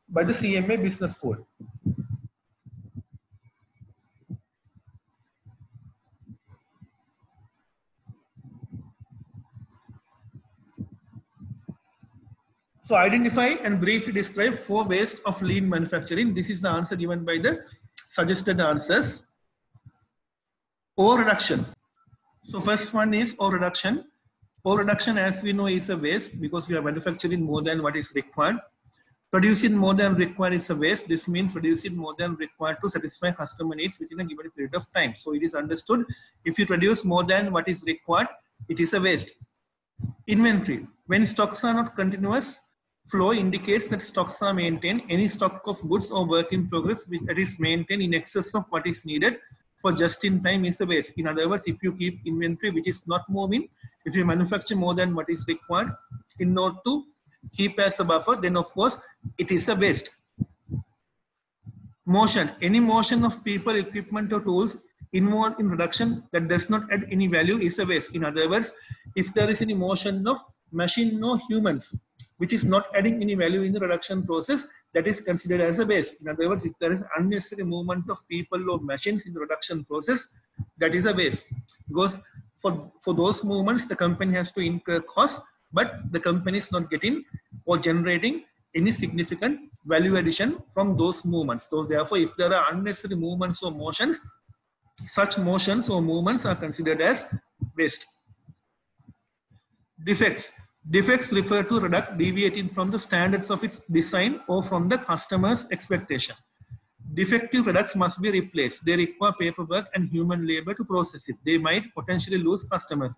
by the CMA Business Code. So identify and briefly describe 4 waste of lean manufacturing. This is the answer given by the suggested answers. Overreduction. So first one is overreduction. Overreduction, as we know, is a waste because we are manufacturing more than what is required. Producing more than required is a waste. This means producing more than required to satisfy customer needs within a given period of time. So it is understood, if you produce more than what is required, it is a waste. Inventory. When stocks are not continuous, flow indicates that stocks are maintained. Any stock of goods or work in progress that is maintained in excess of what is needed for just in time is a waste. In other words, if you keep inventory which is not moving, if you manufacture more than what is required in order to keep as a buffer, then of course it is a waste. Motion. Any motion of people, equipment or tools involved in production that does not add any value is a waste. In other words, if there is any motion of machine or humans which is not adding any value in the production process, that is considered as a waste. In other words, if there is unnecessary movement of people or machines in the production process, that is a waste. Because for those movements, the company has to incur costs, but the company is not getting or generating any significant value addition from those movements. So therefore, if there are unnecessary movements or motions, such motions or movements are considered as waste. Defects. Defects refer to product deviating from the standards of its design or from the customer's expectation. Defective products must be replaced. They require paperwork and human labor to process it. They might potentially lose customers.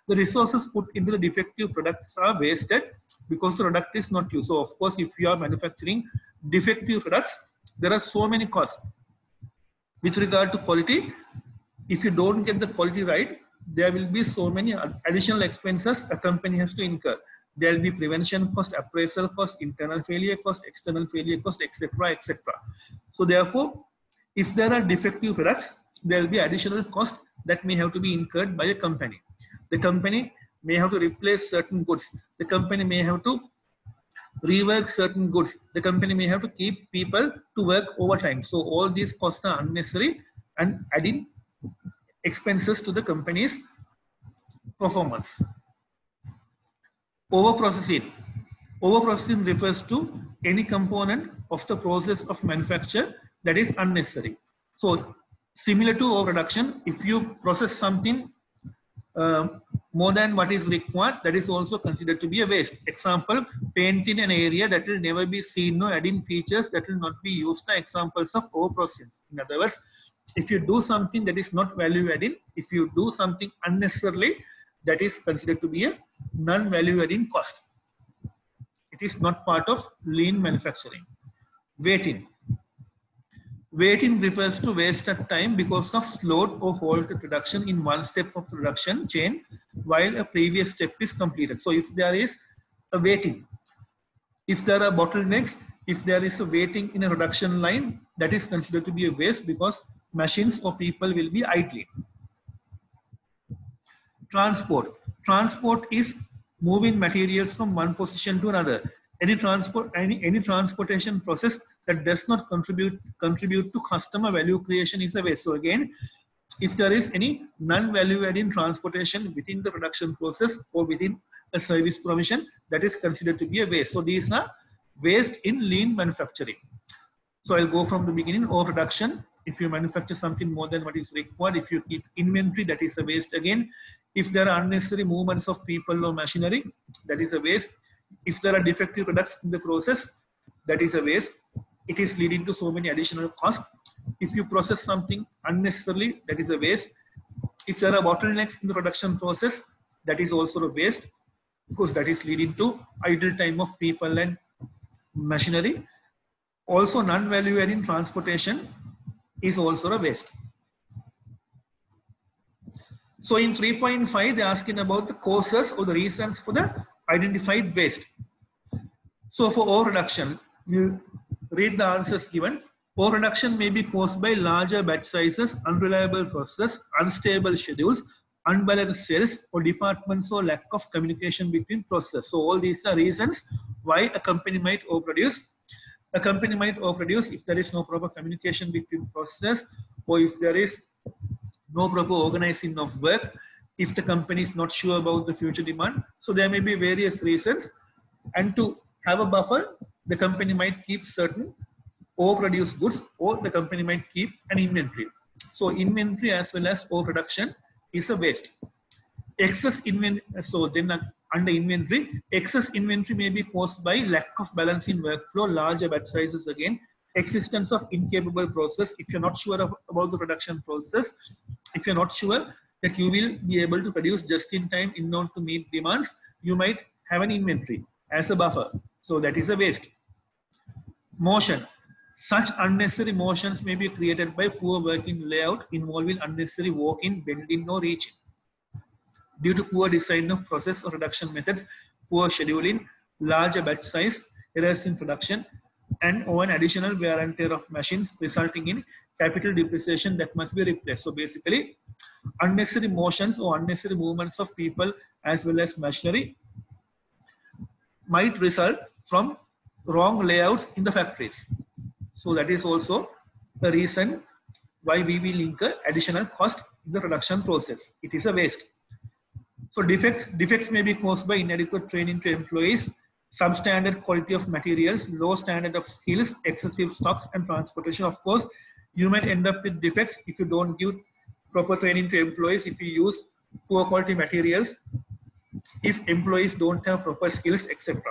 The resources put into the defective products are wasted because the product is not used. So of course, if you are manufacturing defective products, there are so many costs. With regard to quality, if you don't get the quality right, there will be so many additional expenses a company has to incur. There will be prevention cost, appraisal cost, internal failure cost, external failure cost, etc., etc. So therefore, if there are defective products, there will be additional cost that may have to be incurred by a company. The company may have to replace certain goods. The company may have to rework certain goods. The company may have to keep people to work overtime. So all these costs are unnecessary and adding expenses to the company's performance. Overprocessing. Overprocessing refers to any component of the process of manufacture that is unnecessary. So similar to overreduction, if you process something more than what is required, that is also considered to be a waste. Example, painting an area that will never be seen or adding features that will not be used are examples of overprocessing. In other words, if you do something that is not value adding, if you do something unnecessarily, that is considered to be a non-value adding cost. It is not part of lean manufacturing. Waiting. Waiting refers to wasted time because of slowed or halted production in one step of the production chain while a previous step is completed. So if there is a waiting, if there are bottlenecks, if there is a waiting in a production line, that is considered to be a waste because machines or people will be idling. Transport. Transport is moving materials from one position to another. Any transportation process that does not contribute to customer value creation is a waste. So again, if there is any non-value adding transportation within the production process or within a service provision, that is considered to be a waste. So these are waste in lean manufacturing. So I'll go from the beginning. Overproduction. If you manufacture something more than what is required, if you keep inventory, that is a waste again. If there are unnecessary movements of people or machinery, that is a waste. If there are defective products in the process, that is a waste. It is leading to so many additional costs. If you process something unnecessarily, that is a waste. If there are bottlenecks in the production process, that is also a waste because that is leading to idle time of people and machinery. Also, non-value adding transportation is also a waste. So in 3.5, they're asking about the causes or the reasons for the identified waste. So for ore reduction, you read the answers given. Ore reduction may be caused by larger batch sizes, unreliable process, unstable schedules, unbalanced sales, or departments, or lack of communication between processes. So all these are reasons why a company might overproduce. A company might overproduce if there is no proper communication between processes, or if there is no proper organizing of work, if the company is not sure about the future demand. So there may be various reasons, and to have a buffer, the company might keep certain overproduced goods, or the company might keep an inventory. So inventory as well as overproduction is a waste. Excess inventory, so then under inventory, excess inventory may be caused by lack of balance in workflow, larger batch sizes again, existence of incapable process. If you're not sure about the production process, if you're not sure that you will be able to produce just in time in order to meet demands, you might have an inventory as a buffer. So that is a waste. Motion. Such unnecessary motions may be created by poor working layout involving unnecessary walking, bending, or reaching. Due to poor design of process or reduction methods, poor scheduling, larger batch size, errors in production, and or an additional wear and tear of machines resulting in capital depreciation that must be replaced. So basically, unnecessary motions or unnecessary movements of people as well as machinery might result from wrong layouts in the factories. So that is also the reason why we will incur additional cost in the production process. It is a waste. So defects may be caused by inadequate training to employees, substandard quality of materials, low standard of skills, excessive stocks, and transportation. Of course, you might end up with defects if you don't give proper training to employees, if you use poor quality materials, if employees don't have proper skills, etc.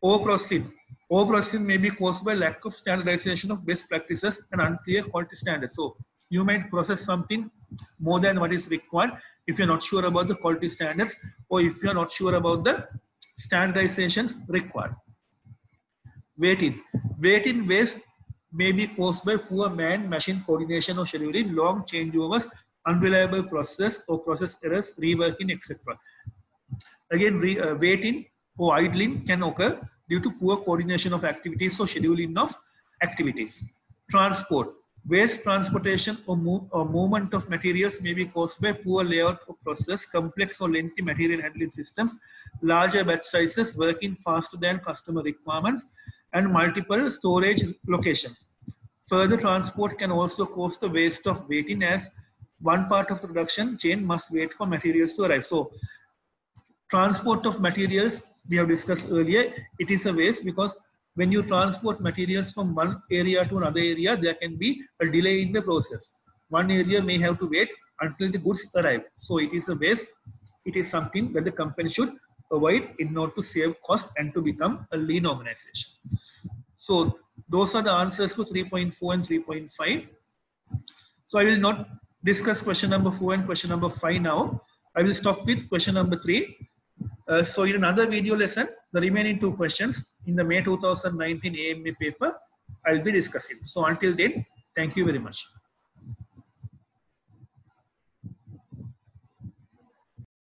Overprocessing may be caused by lack of standardization of best practices and unclear quality standards. So you might process something more than what is required if you're not sure about the quality standards, or if you're not sure about the standardizations required. Weight in waste may be caused by poor man-machine coordination or scheduling, long changeovers, unreliable process or process errors, reworking, etc. Again, waiting or idling can occur due to poor coordination of activities or scheduling of activities. Transport. Waste transportation or movement of materials may be caused by poor layout of process, complex or lengthy material handling systems, larger batch sizes, working faster than customer requirements, and multiple storage locations. Further, transport can also cause the waste of waiting, as one part of the production chain must wait for materials to arrive. So transport of materials, we have discussed earlier, it is a waste, because when you transport materials from one area to another area, there can be a delay in the process. One area may have to wait until the goods arrive. So it is a waste. It is something that the company should avoid in order to save costs and to become a lean organization. So those are the answers for 3.4 and 3.5. So I will not discuss question number 4 and question number 5 now. I will stop with question number 3. So in another video lesson, the remaining 2 questions in the May 2019 AMA paper, I'll be discussing. So until then, thank you very much.